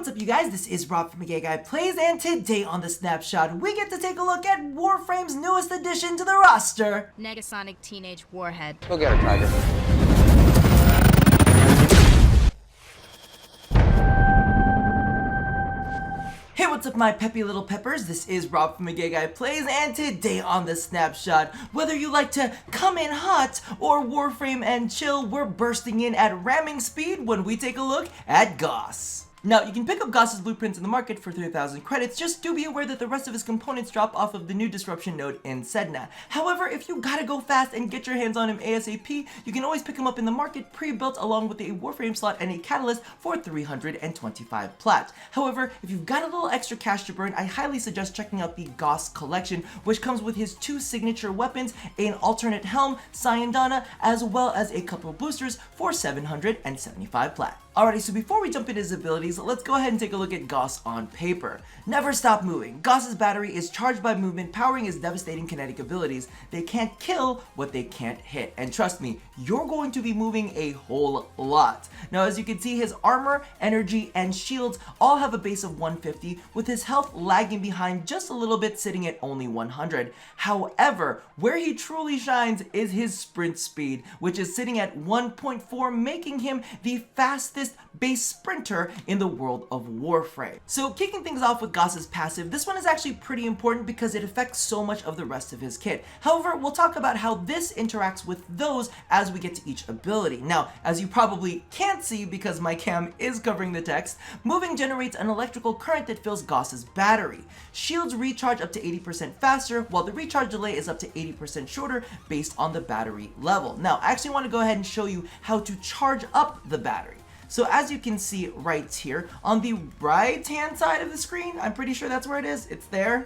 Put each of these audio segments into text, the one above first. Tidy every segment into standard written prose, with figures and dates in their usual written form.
What's up you guys, this is Rob from Gay Guy Plays, and today on The Snapshot, we get to take a look at Warframe's newest addition to the roster. Negasonic Teenage Warhead. Go get her, Tiger. Hey, what's up my peppy little peppers, this is Rob from Gay Guy Plays, and today on The Snapshot, whether you like to come in hot or Warframe and chill, we're bursting in at ramming speed when we take a look at Gauss. Now, you can pick up Gauss's blueprints in the market for 3,000 credits, just do be aware that the rest of his components drop off of the new disruption node in SANDR. However, if you gotta go fast and get your hands on him ASAP, you can always pick him up in the market pre-built along with a Warframe slot and a catalyst for 325 plat. However, if you've got a little extra cash to burn, I highly suggest checking out the Gauss collection, which comes with his 2 signature weapons, an alternate helm, SANDR, as well as a couple of boosters for 775 plat. Alrighty, so before we jump into his abilities, let's go ahead and take a look at Gauss on paper. Never stop moving. Gauss's battery is charged by movement, powering his devastating kinetic abilities. They can't kill what they can't hit. And trust me, you're going to be moving a whole lot. Now, as you can see, his armor, energy, and shields all have a base of 150, with his health lagging behind just a little bit, sitting at only 100. However, where he truly shines is his sprint speed, which is sitting at 1.4, making him the fastest base sprinter in the world of Warframe. So kicking things off with Gauss's passive, this one is actually pretty important because it affects so much of the rest of his kit. However, we'll talk about how this interacts with those as we get to each ability. Now, as you probably can't see because my cam is covering the text, moving generates an electrical current that fills Gauss's battery. Shields recharge up to 80% faster, while the recharge delay is up to 80% shorter based on the battery level. Now, I actually want to go ahead and show you how to charge up the battery. So as you can see right here, on the right hand side of the screen, I'm pretty sure that's where it is, it's there.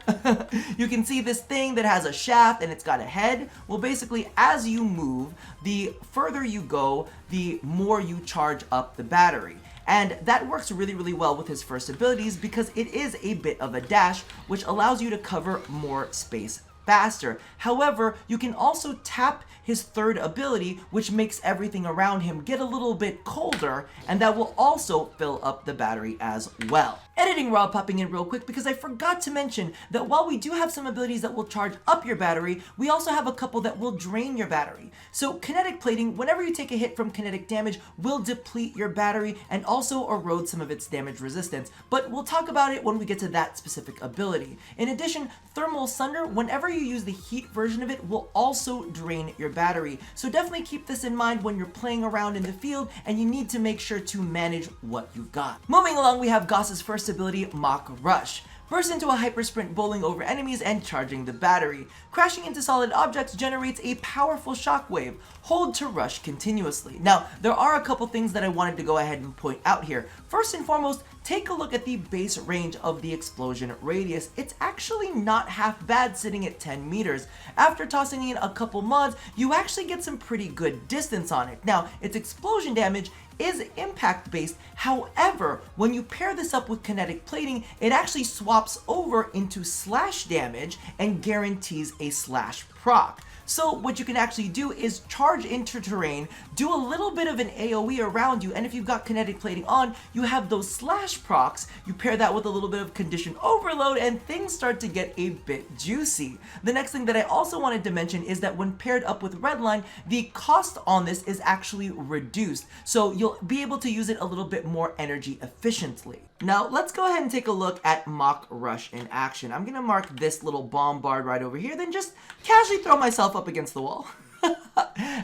You can see this thing that has a shaft and it's got a head. Well, basically, as you move, the further you go, the more you charge up the battery. And that works really, really well with his first abilities because it is a bit of a dash, which allows you to cover more space faster. However, you can also tap his third ability, which makes everything around him get a little bit colder, and that will also fill up the battery as well. Editing Rob popping in real quick because I forgot to mention that while we do have some abilities that will charge up your battery, we also have a couple that will drain your battery. So kinetic plating, whenever you take a hit from kinetic damage, will deplete your battery and also erode some of its damage resistance, but we'll talk about it when we get to that specific ability. In addition, thermal Sunder, whenever you use the heat version of it, will also drain your battery. So definitely keep this in mind when you're playing around in the field and you need to make sure to manage what you've got. Moving along, we have Gauss's first ability, Mach Rush. Burst into a hyper sprint, bowling over enemies and charging the battery. Crashing into solid objects generates a powerful shockwave. Hold to rush continuously. Now, there are a couple things that I wanted to go ahead and point out here. First and foremost, take a look at the base range of the explosion radius. It's actually not half bad, sitting at 10 meters. After tossing in a couple mods, you actually get some pretty good distance on it. Now, its explosion damage is impact based. However, when you pair this up with kinetic plating, it actually swaps over into slash damage and guarantees a slash proc. So what you can actually do is charge into terrain, do a little bit of an AoE around you, and if you've got kinetic plating on, you have those slash procs, you pair that with a little bit of condition overload, and things start to get a bit juicy. The next thing that I also wanted to mention is that when paired up with Redline, the cost on this is actually reduced, so you'll be able to use it a little bit more energy efficiently. Now, let's go ahead and take a look at Mach Rush in action. I'm gonna mark this little bombard right over here, then just casually throw myself up against the wall.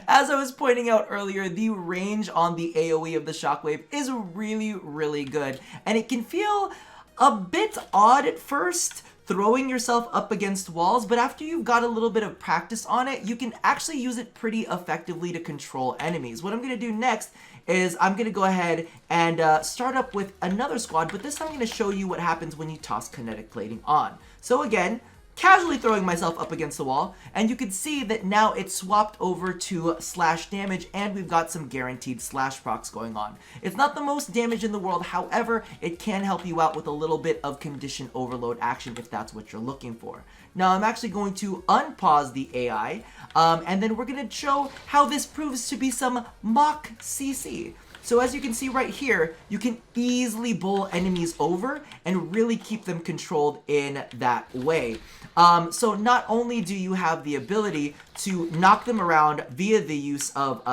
As I was pointing out earlier, the range on the AoE of the shockwave is really, really good, and it can feel a bit odd at first, throwing yourself up against walls, but after you've got a little bit of practice on it, you can actually use it pretty effectively to control enemies. What I'm going to do next is I'm going to go ahead and start up with another squad, but this time I'm going to show you what happens when you toss kinetic plating on. So again, casually throwing myself up against the wall, and you can see that now it's swapped over to slash damage, and we've got some guaranteed slash procs going on. It's not the most damage in the world, however, it can help you out with a little bit of condition overload action if that's what you're looking for. Now I'm actually going to unpause the AI, and then we're going to show how this proves to be some Mach CC. So as you can see right here, you can easily bowl enemies over and really keep them controlled in that way. So not only do you have the ability to knock them around via the use of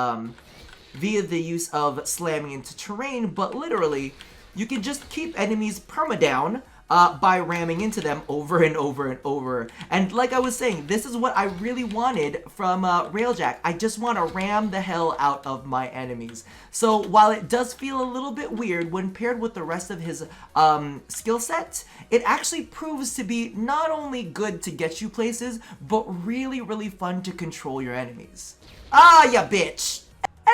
slamming into terrain, but literally you can just keep enemies perma-down by ramming into them over and over and over. And like I was saying, this is what I really wanted from Railjack. I just want to ram the hell out of my enemies. So while it does feel a little bit weird when paired with the rest of his skill set, it actually proves to be not only good to get you places, but really, really fun to control your enemies. Ah, ya bitch!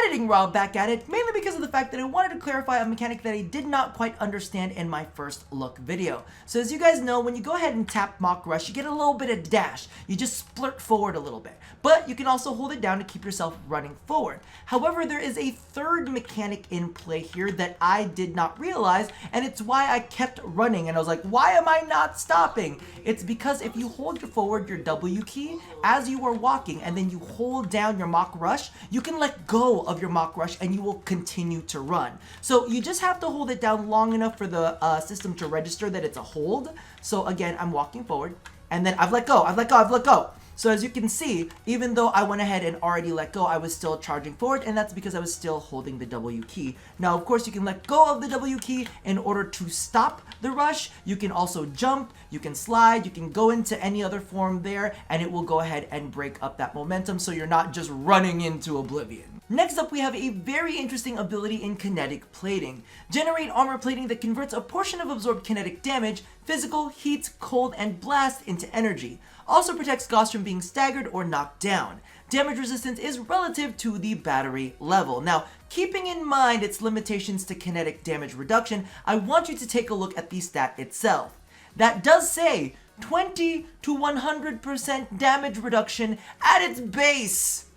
Editing Rob back at it, mainly because of the fact that I wanted to clarify a mechanic that I did not quite understand in my first look video. So as you guys know, when you go ahead and tap Mach Rush, you get a little bit of dash. You just splurt forward a little bit. But you can also hold it down to keep yourself running forward. However, there is a third mechanic in play here that I did not realize, and it's why I kept running, and I was like, why am I not stopping? It's because if you hold forward your W key as you are walking, and then you hold down your Mach Rush, you can let go of your Mach Rush and you will continue to run. So you just have to hold it down long enough for the system to register that it's a hold. So again, I'm walking forward and then I've let go, I've let go. So as you can see, even though I went ahead and already let go, I was still charging forward, and that's because I was still holding the W key. Now, of course, you can let go of the W key in order to stop the rush. You can also jump, you can slide, you can go into any other form there, and it will go ahead and break up that momentum so you're not just running into oblivion. Next up, we have a very interesting ability in kinetic plating. Generate armor plating that converts a portion of absorbed kinetic damage, physical, heat, cold, and blast into energy. Also protects Gauss from being staggered or knocked down. Damage resistance is relative to the battery level. Now, keeping in mind its limitations to kinetic damage reduction, I want you to take a look at the stat itself. That does say 20 to 100% damage reduction at its base.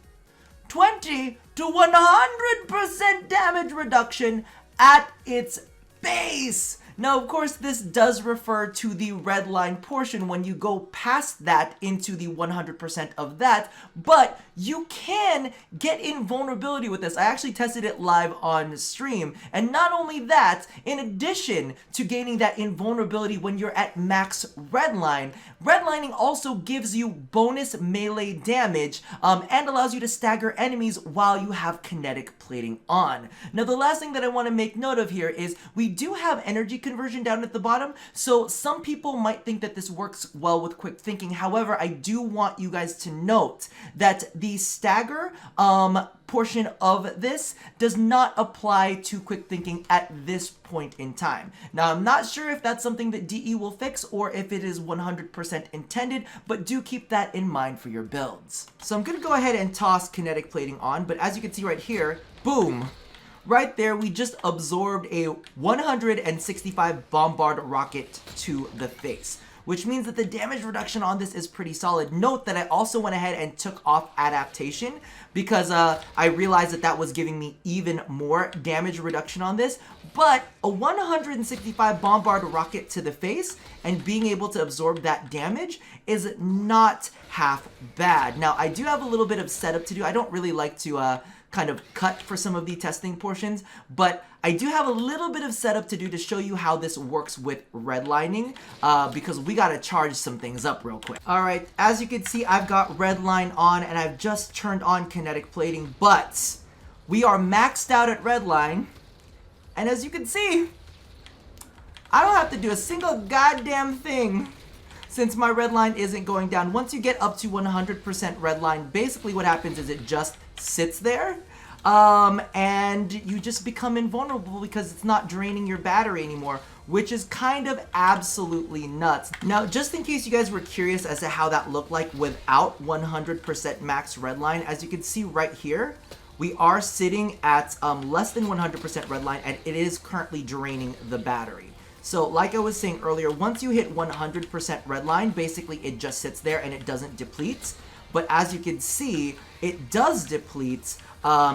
20 to 100% damage reduction at its base. Now, of course, this does refer to the redline portion when you go past that into the 100% of that, but you can get invulnerability with this. I actually tested it live on stream, and not only that, in addition to gaining that invulnerability when you're at max redline, redlining also gives you bonus melee damage and allows you to stagger enemies while you have kinetic plating on. Now, the last thing that I want to make note of here is we do have energy conversion down at the bottom, so some people might think that this works well with quick thinking. However, I do want you guys to note that the stagger portion of this does not apply to quick thinking at this point in time. Now, I'm not sure if that's something that DE will fix or if it is 100% intended, but do keep that in mind for your builds. So I'm gonna go ahead and toss kinetic plating on, but as you can see right here, boom, right there, we just absorbed a 165 bombard rocket to the face, which means that the damage reduction on this is pretty solid. Note that I also went ahead and took off adaptation because I realized that that was giving me even more damage reduction on this, but a 165 bombard rocket to the face and being able to absorb that damage is not half bad. Now, I do have a little bit of setup to do. I don't really like to kind of cut for some of the testing portions, but I do have a little bit of setup to do to show you how this works with redlining, because we gotta charge some things up real quick. All right, as you can see, I've got redline on and I've just turned on kinetic plating, but we are maxed out at redline, and as you can see, I don't have to do a single goddamn thing since my redline isn't going down. Once you get up to 100% redline, basically what happens is it just sits there, and you just become invulnerable because it's not draining your battery anymore, which is kind of absolutely nuts. Now, just in case you guys were curious as to how that looked like without 100% max redline, as you can see right here, we are sitting at less than 100% redline, and it is currently draining the battery. So like I was saying earlier, once you hit 100% redline, basically it just sits there and it doesn't deplete. But as you can see, it does deplete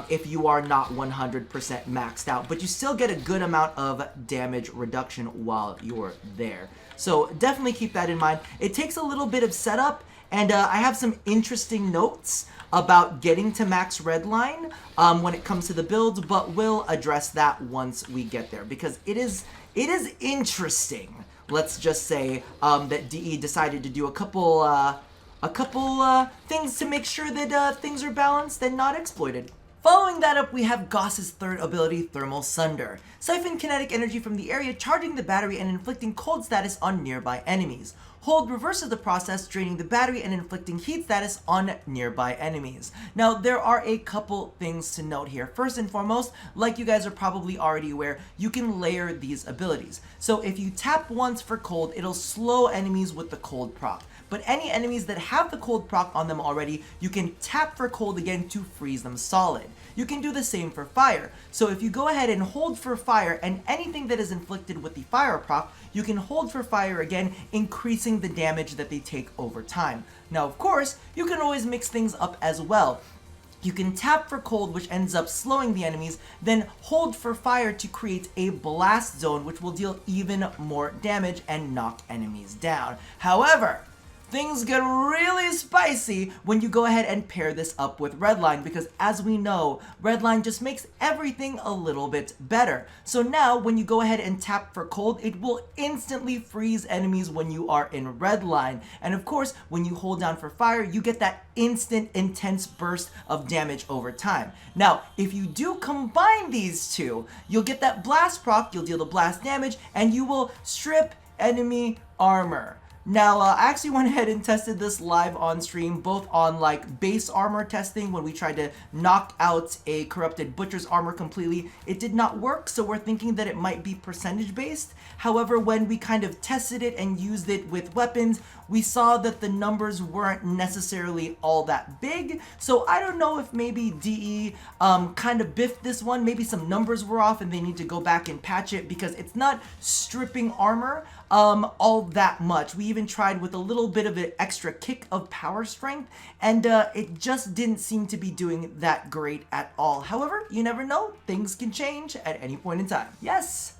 if you are not 100% maxed out, but you still get a good amount of damage reduction while you're there. So definitely keep that in mind. It takes a little bit of setup, And I have some interesting notes about getting to max Redline when it comes to the build, but we'll address that once we get there, because it is interesting. Let's just say that DE decided to do a couple things to make sure that things are balanced and not exploited. Following that up, we have Gauss's third ability, Thermal Sunder. Siphon kinetic energy from the area, charging the battery and inflicting cold status on nearby enemies. Hold reverses the process, draining the battery and inflicting heat status on nearby enemies. Now, there are a couple things to note here. First and foremost, like you guys are probably already aware, you can layer these abilities. So if you tap once for cold, it'll slow enemies with the cold proc. But any enemies that have the cold proc on them already, you can tap for cold again to freeze them solid. You can do the same for fire. So if you go ahead and hold for fire, and anything that is inflicted with the fire proc, you can hold for fire again, increasing the damage that they take over time. Now, of course, you can always mix things up as well. You can tap for cold, which ends up slowing the enemies, then hold for fire to create a blast zone, which will deal even more damage and knock enemies down. However, things get really spicy when you go ahead and pair this up with Redline, because as we know, Redline just makes everything a little bit better. So now when you go ahead and tap for cold, it will instantly freeze enemies when you are in Redline. And of course, when you hold down for fire, you get that instant intense burst of damage over time. Now, if you do combine these two, you'll get that blast proc, you'll deal the blast damage, and you will strip enemy armor. Now, I actually went ahead and tested this live on stream, both on like base armor testing when we tried to knock out a corrupted butcher's armor completely. It did not work, so we're thinking that it might be percentage based. However, when we kind of tested it and used it with weapons, we saw that the numbers weren't necessarily all that big. So I don't know if maybe DE kind of biffed this one. Maybe some numbers were off and they need to go back and patch it, because it's not stripping armor all that much. We even tried with a little bit of an extra kick of power strength, and it just didn't seem to be doing that great at all. However, you never know, things can change at any point in time. Yes,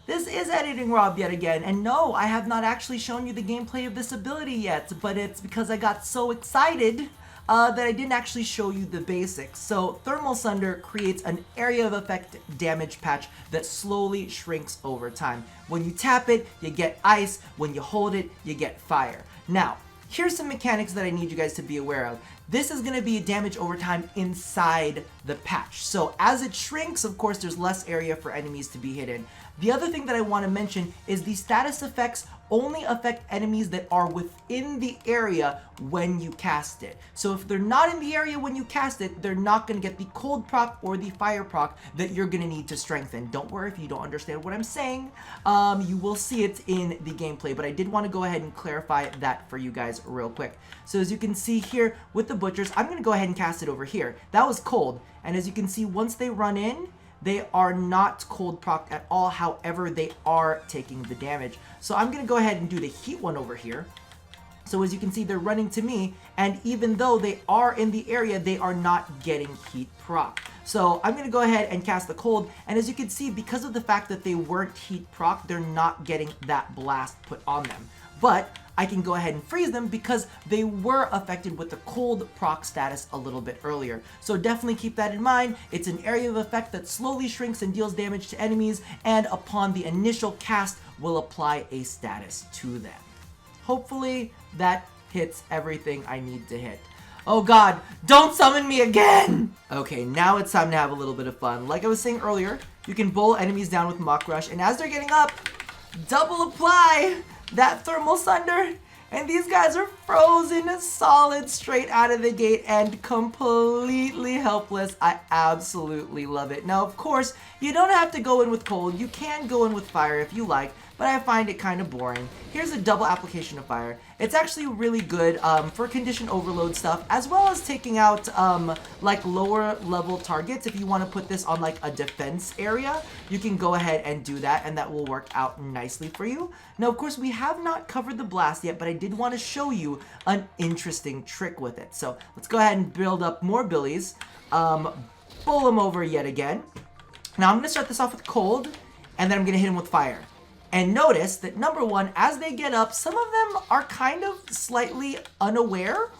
this is Editing Rob yet again, and no, I have not actually shown you the gameplay of this ability yet, but it's because I got so excited that I didn't actually show you the basics. So Thermal Sunder creates an area of effect damage patch that slowly shrinks over time. When you tap it, you get ice. When you hold it, you get fire. Now, here's some mechanics that I need you guys to be aware of. This is going to be a damage over time inside the patch. So as it shrinks, of course, there's less area for enemies to be hidden. The other thing that I want to mention is the status effects only affect enemies that are within the area when you cast it. So if they're not in the area when you cast it, they're not going to get the cold proc or the fire proc that you're going to need to strengthen. Don't worry if you don't understand what I'm saying. You will see it in the gameplay, but I did want to go ahead and clarify that for you guys real quick. So as you can see here with the butchers, I'm going to go ahead and cast it over here. That was cold. And as you can see, once they run in, they are not cold proc at all. However, they are taking the damage. So I'm going to go ahead and do the heat one over here. So as you can see, they're running to me, and even though they are in the area, they are not getting heat proc. So I'm going to go ahead and cast the cold, and as you can see, because of the fact that they weren't heat proc, they're not getting that blast put on them. But I can go ahead and freeze them because they were affected with the cold proc status a little bit earlier. So definitely keep that in mind. It's an area of effect that slowly shrinks and deals damage to enemies, and upon the initial cast will apply a status to them. Hopefully that hits everything I need to hit. Oh god, don't summon me again! Okay, now it's time to have a little bit of fun. Like I was saying earlier, you can bowl enemies down with Mach Rush, and as they're getting up, double apply that Thermal Sunder, and these guys are frozen solid straight out of the gate and completely helpless. I absolutely love it. Now, of course, you don't have to go in with cold. You can go in with fire if you like, but I find it kind of boring. Here's a double application of fire. It's actually really good for condition overload stuff, as well as taking out like lower level targets. If you want to put this on like a defense area, you can go ahead and do that, and that will work out nicely for you. Now, of course, we have not covered the blast yet, but I did want to show you an interesting trick with it. So let's go ahead and build up more billies, pull them over yet again. Now I'm going to start this off with cold, and then I'm going to hit him with fire. And notice that number one, as they get up, some of them are kind of slightly unaware.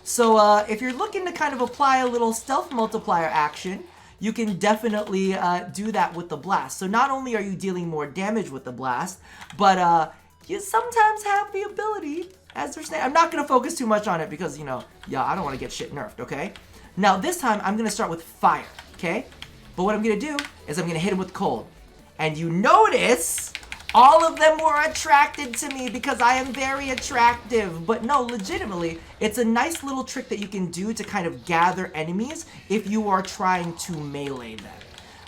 So if you're looking to kind of apply a little stealth multiplier action, you can definitely do that with the blast. So not only are you dealing more damage with the blast, but you sometimes have the ability, as they're saying, I'm not going to focus too much on it because, you know, yeah, I don't want to get shit nerfed, okay? Now this time I'm going to start with fire, okay? But what I'm going to do is I'm going to hit him with cold. And you notice all of them were attracted to me because I am very attractive. But no, legitimately, it's a nice little trick that you can do to kind of gather enemies if you are trying to melee them.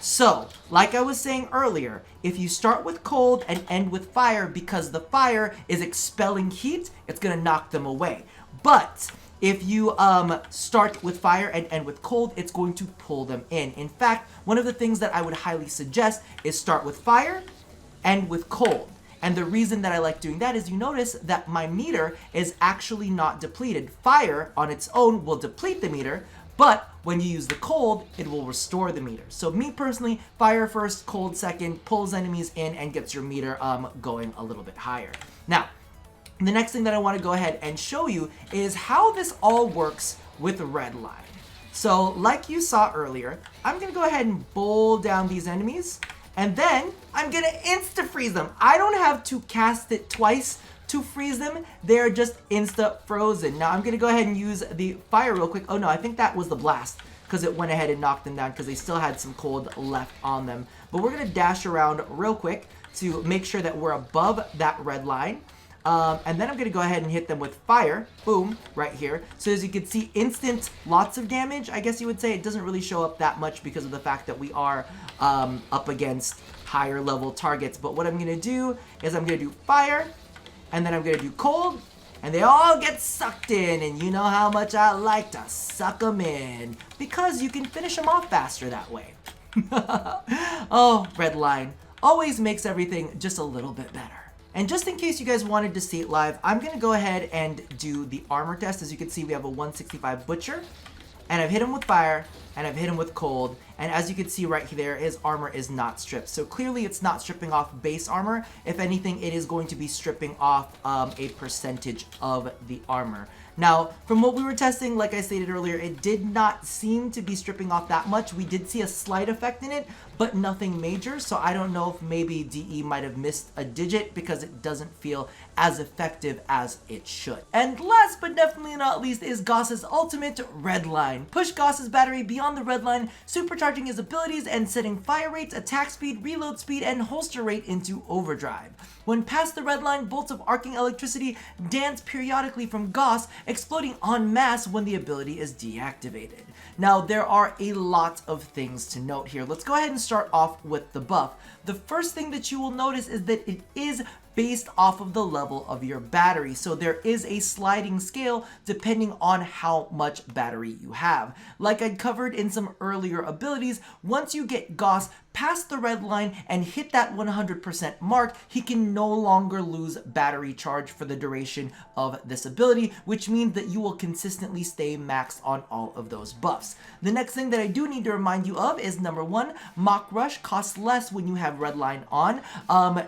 So, like I was saying earlier, if you start with cold and end with fire, because the fire is expelling heat, it's gonna knock them away. But if you start with fire and end with cold, it's going to pull them in. In fact, one of the things that I would highly suggest is start with fire, end with cold. And the reason that I like doing that is you notice that my meter is actually not depleted. Fire on its own will deplete the meter, but when you use the cold, it will restore the meter. So me personally, fire first, cold second, pulls enemies in and gets your meter going a little bit higher. Now, the next thing that I want to go ahead and show you is how this all works with Redline. So like you saw earlier, I'm going to go ahead and bowl down these enemies, and then I'm going to insta-freeze them. I don't have to cast it twice to freeze them. They're just insta-frozen. Now I'm going to go ahead and use the fire real quick. Oh no, I think that was the blast because it went ahead and knocked them down because they still had some cold left on them. But we're going to dash around real quick to make sure that we're above that red line. And then I'm going to go ahead and hit them with fire. Boom, right here. So as you can see, instant, lots of damage. I guess you would say it doesn't really show up that much because of the fact that we are up against higher level targets. But what I'm going to do is I'm going to do fire, and then I'm going to do cold, and they all get sucked in. And you know how much I like to suck them in because you can finish them off faster that way. Oh, Redline always makes everything just a little bit better. And just in case you guys wanted to see it live, I'm going to go ahead and do the armor test. As you can see, we have a 165 Butcher, and I've hit him with fire, and I've hit him with cold, and as you can see right there, his armor is not stripped. So clearly it's not stripping off base armor. If anything, it is going to be stripping off a percentage of the armor. Now, from what we were testing, like I stated earlier, it did not seem to be stripping off that much. We did see a slight effect in it, but nothing major. So I don't know if maybe DE might have missed a digit because it doesn't feel as effective as it should. And last but definitely not least is Gauss's ultimate Redline. Push Gauss's battery beyond the Redline, supercharging his abilities and setting fire rates, attack speed, reload speed, and holster rate into overdrive. When past the Redline, bolts of arcing electricity dance periodically from Gauss, exploding en masse when the ability is deactivated. Now, there are a lot of things to note here. Let's go ahead and start off with the buff. The first thing that you will notice is that it is based off of the level of your battery. So there is a sliding scale depending on how much battery you have. Like I covered in some earlier abilities, once you get Gauss past the red line and hit that 100% mark, he can no longer lose battery charge for the duration of this ability, which means that you will consistently stay maxed on all of those buffs. The next thing that I do need to remind you of is number one, Mach Rush costs less when you have Redline on.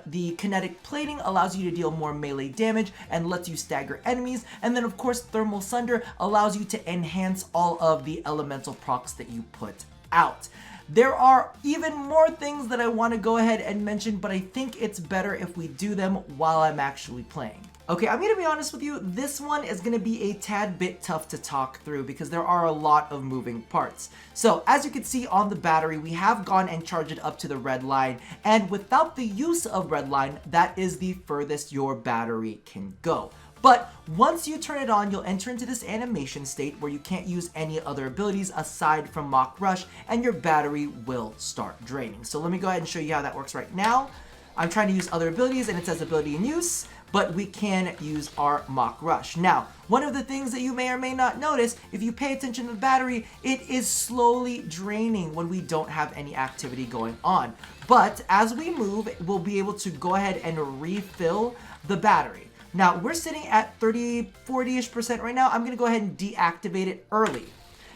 The Kinetic plating allows you to deal more melee damage and lets you stagger enemies. And then of course, Thermal Sunder allows you to enhance all of the elemental procs that you put out. There are even more things that I want to go ahead and mention, but I think it's better if we do them while I'm actually playing. Okay, I'm going to be honest with you, this one is going to be a tad bit tough to talk through because there are a lot of moving parts. So, as you can see on the battery, we have gone and charged it up to the red line, and without the use of Redline, that is the furthest your battery can go. But once you turn it on, you'll enter into this animation state where you can't use any other abilities aside from Mach Rush, and your battery will start draining. So let me go ahead and show you how that works right now. I'm trying to use other abilities and it says ability in use, but we can use our Mach Rush. Now, one of the things that you may or may not notice, if you pay attention to the battery, it is slowly draining when we don't have any activity going on. But as we move, we'll be able to go ahead and refill the battery. Now, we're sitting at 40-ish% right now. I'm going to go ahead and deactivate it early.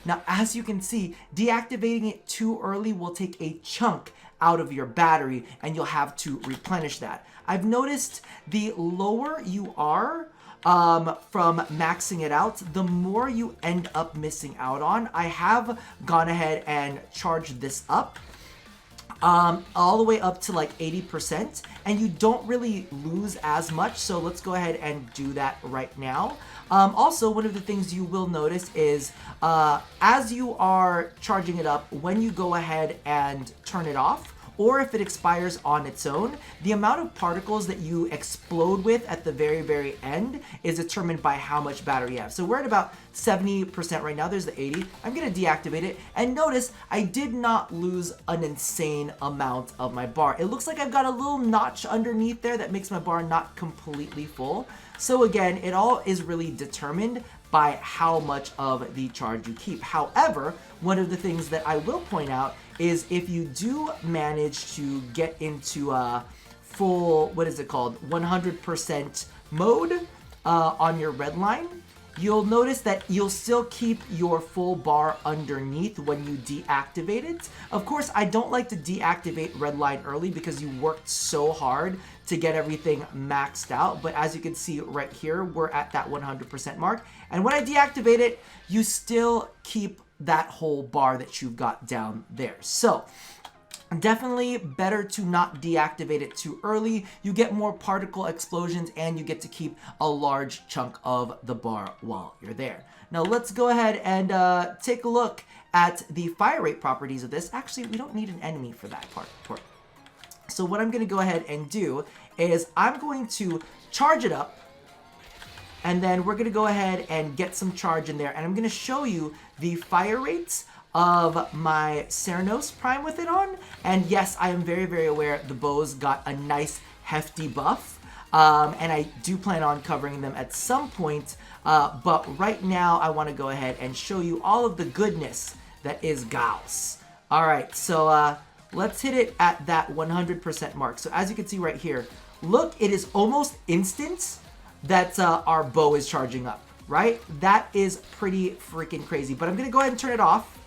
Now, as you can see, deactivating it too early will take a chunk out of your battery, and you'll have to replenish that. I've noticed the lower you are from maxing it out, the more you end up missing out on. I have gone ahead and charged this up all the way up to like 80%, and you don't really lose as much. So let's go ahead and do that right now. Also, one of the things you will notice is as you are charging it up, when you go ahead and turn it off, or if it expires on its own, the amount of particles that you explode with at the very, very end is determined by how much battery you have. So we're at about 70% right now. There's the 80. I'm gonna deactivate it, and notice I did not lose an insane amount of my bar. It looks like I've got a little notch underneath there that makes my bar not completely full. So again, it all is really determined by how much of the charge you keep. However, one of the things that I will point out is if you do manage to get into full, what is it called, 100% mode on your Redline, you'll notice that you'll still keep your full bar underneath when you deactivate it. Of course, I don't like to deactivate Redline early because you worked so hard to get everything maxed out. But as you can see right here, we're at that 100% mark. And when I deactivate it, you still keep that whole bar that you've got down there. So definitely better to not deactivate it too early. You get more particle explosions, and you get to keep a large chunk of the bar while you're there. Now let's go ahead and take a look at the fire rate properties of this. Actually, we don't need an enemy for that part. So what I'm going to go ahead and do is I'm going to charge it up, and then we're going to go ahead and get some charge in there, and I'm going to show you the fire rates of my Cernos Prime with it on. And yes, I am very, very aware the bows got a nice hefty buff, and I do plan on covering them at some point, but right now I want to go ahead and show you all of the goodness that is Gauss. All right, so let's hit it at that 100% mark. So as you can see right here, look, it is almost instant that our bow is charging up, right? That is pretty freaking crazy. But I'm going to go ahead and turn it off,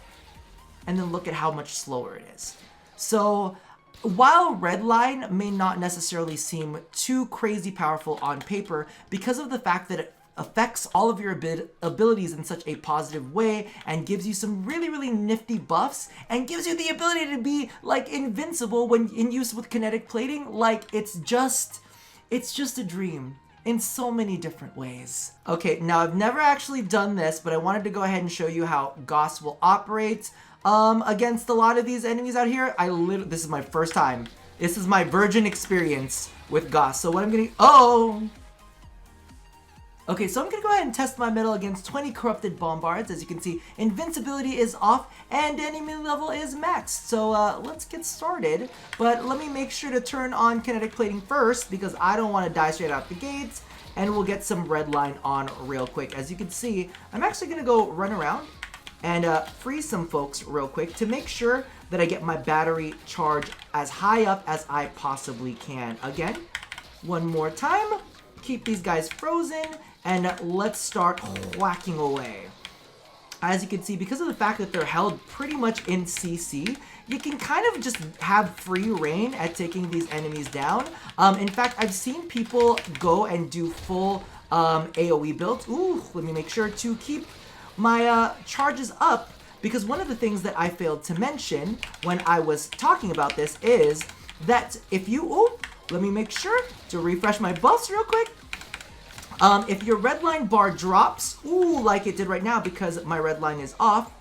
and then look at how much slower it is. So while Redline may not necessarily seem too crazy powerful on paper, because of the fact that it affects all of your abilities in such a positive way and gives you some really, really nifty buffs and gives you the ability to be like invincible when in use with kinetic plating, like it's just a dream in so many different ways. Okay, now I've never actually done this, but I wanted to go ahead and show you how Gauss will operate against a lot of these enemies out here. This is my first time. This is my virgin experience with Gauss. So what I'm gonna, okay, so I'm gonna go ahead and test my metal against 20 corrupted bombards. As you can see, invincibility is off and enemy level is maxed. So let's get started. But let me make sure to turn on kinetic plating first, because I don't want to die straight out the gates. And we'll get some Redline on real quick. As you can see, I'm actually gonna go run around and freeze some folks real quick to make sure that I get my battery charge as high up as I possibly can. Again, one more time, keep these guys frozen, and let's start whacking away. As you can see, because of the fact that they're held pretty much in CC, you can kind of just have free reign at taking these enemies down. In fact, I've seen people go and do full AoE builds. Ooh, let me make sure to keep my charges up, because one of the things that I failed to mention when I was talking about this is that if you, let me make sure to refresh my buffs real quick. If your Redline bar drops, like it did right now because my Redline is off,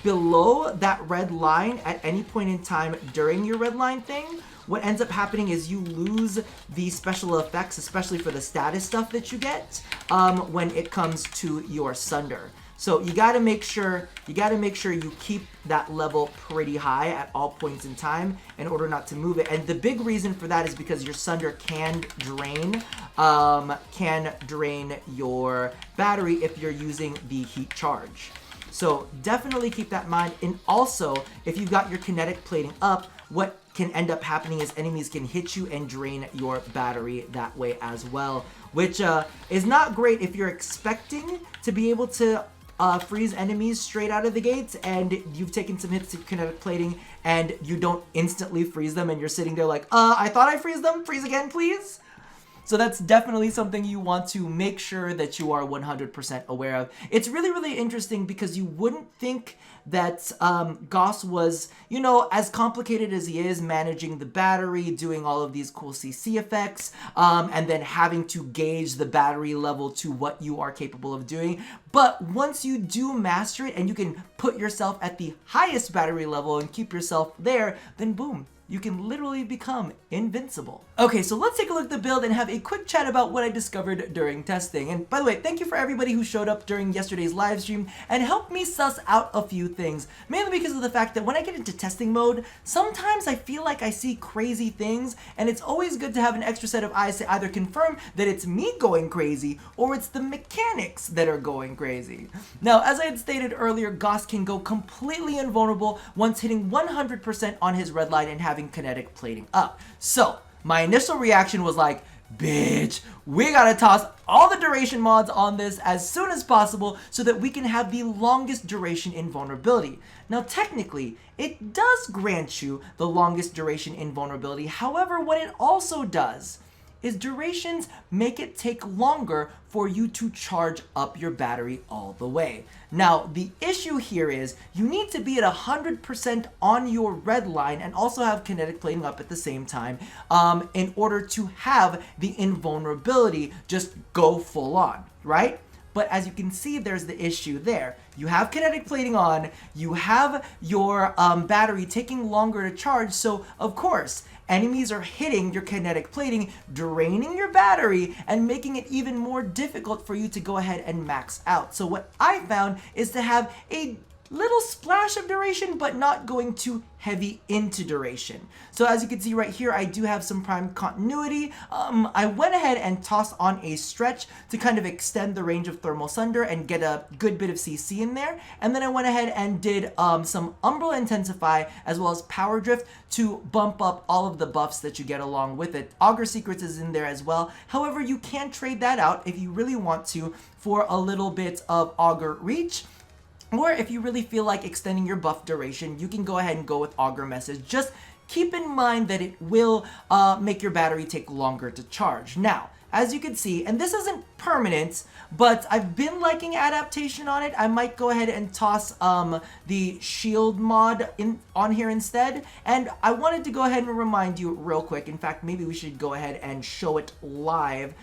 below that red line at any point in time during your Redline thing, what ends up happening is you lose the special effects, especially for the status stuff that you get when it comes to your Sunder. So you gotta make sure you keep that level pretty high at all points in time in order not to move it. And the big reason for that is because your Sunder can drain your battery if you're using the heat charge. So definitely keep that in mind. And also, if you've got your kinetic plating up, what can end up happening is enemies can hit you and drain your battery that way as well, which is not great if you're expecting to be able to freeze enemies straight out of the gates, and you've taken some hits to kinetic plating, and you don't instantly freeze them, and you're sitting there like, I thought I freeze them, freeze again, please? So that's definitely something you want to make sure that you are 100% aware of. It's really, really interesting because you wouldn't think that Gauss was, you know, as complicated as he is, managing the battery, doing all of these cool CC effects, and then having to gauge the battery level to what you are capable of doing. But once you do master it and you can put yourself at the highest battery level and keep yourself there, then boom, you can literally become invincible. Okay, so let's take a look at the build and have a quick chat about what I discovered during testing. And by the way, thank you for everybody who showed up during yesterday's live stream and helped me suss out a few things. Mainly because of the fact that when I get into testing mode, sometimes I feel like I see crazy things, and it's always good to have an extra set of eyes to either confirm that it's me going crazy or it's the mechanics that are going crazy. Now, as I had stated earlier, Gauss can go completely invulnerable once hitting 100% on his Redline and having kinetic plating up. So my initial reaction was like, bitch, we gotta toss all the duration mods on this as soon as possible so that we can have the longest duration invulnerability. Now technically, it does grant you the longest duration invulnerability. However, what it also does is durations make it take longer for you to charge up your battery all the way. Now, the issue here is you need to be at 100% on your Redline and also have kinetic plating up at the same time in order to have the invulnerability just go full on, right? But as you can see, there's the issue there. You have kinetic plating on, you have your battery taking longer to charge, so of course, enemies are hitting your kinetic plating, draining your battery, and making it even more difficult for you to go ahead and max out. So what I found is to have a little splash of duration, but not going too heavy into duration. So as you can see right here, I do have some prime continuity. I went ahead and tossed on a stretch to kind of extend the range of thermal Sunder and get a good bit of CC in there. And then I went ahead and did some Umbral intensify as well as power drift to bump up all of the buffs that you get along with it. Augur secrets is in there as well. However, you can trade that out if you really want to for a little bit of Augur reach. Or if you really feel like extending your buff duration, you can go ahead and go with Augur Message. Just keep in mind that it will make your battery take longer to charge. Now, as you can see, and this isn't permanent, but I've been liking adaptation on it. I might go ahead and toss the shield mod on here instead. And I wanted to go ahead and remind you real quick, in fact, maybe we should go ahead and show it live,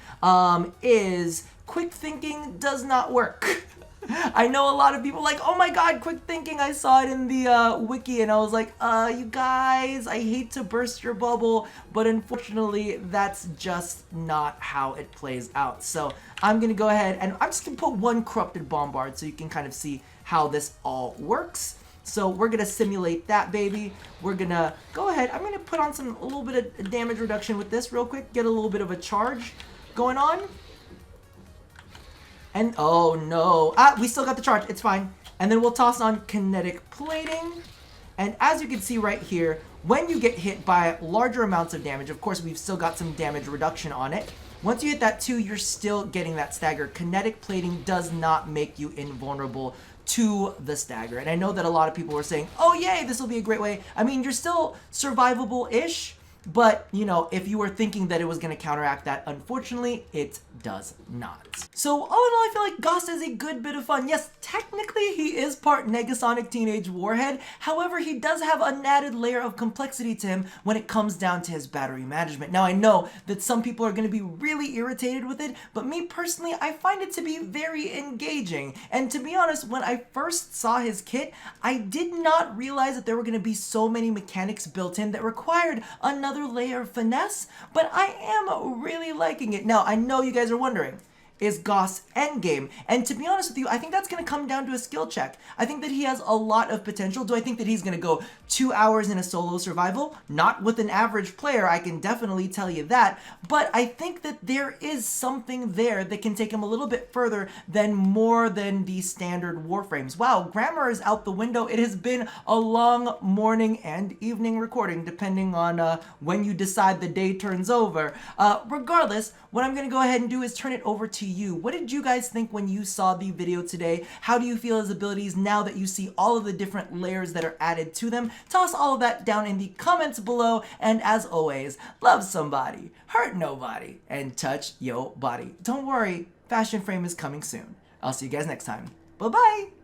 is quick thinking does not work. I know a lot of people like, oh my god, quick thinking, I saw it in the wiki, and I was like, you guys, I hate to burst your bubble, but unfortunately, that's just not how it plays out. So I'm gonna go ahead and I'm just gonna put one corrupted bombard so you can kind of see how this all works. So we're gonna simulate that, baby. We're gonna go ahead, I'm gonna put on a little bit of damage reduction with this real quick, get a little bit of a charge going on. And oh no, we still got the charge, it's fine. And then we'll toss on kinetic plating. And as you can see right here, when you get hit by larger amounts of damage, of course we've still got some damage reduction on it. Once you hit that 2, you're still getting that stagger. Kinetic plating does not make you invulnerable to the stagger. And I know that a lot of people were saying, oh yay, this will be a great way. I mean, you're still survivable-ish, but, you know, if you were thinking that it was going to counteract that, unfortunately, it does not. So, all in all, I feel like Gauss is a good bit of fun. Yes, technically, he is part Negasonic Teenage Warhead. However, he does have an added layer of complexity to him when it comes down to his battery management. Now, I know that some people are going to be really irritated with it, but me personally, I find it to be very engaging. And to be honest, when I first saw his kit, I did not realize that there were going to be so many mechanics built in that required another layer of finesse, but I am really liking it. Now, I know you guys are wondering, is Gauss endgame? And to be honest with you, I think that's going to come down to a skill check. I think that he has a lot of potential. Do I think that he's going to go 2 hours in a solo survival? Not with an average player, I can definitely tell you that. But I think that there is something there that can take him a little bit further than more than the standard Warframes. Wow, grammar is out the window. It has been a long morning and evening recording, depending on when you decide the day turns over. Regardless, what I'm going to go ahead and do is turn it over to you. What did you guys think when you saw the video today? How do you feel his abilities now that you see all of the different layers that are added to them? Toss all of that down in the comments below, and as always, love somebody, hurt nobody, and touch your body. Don't worry, Fashion Frame is coming soon. I'll see you guys next time. Bye-bye!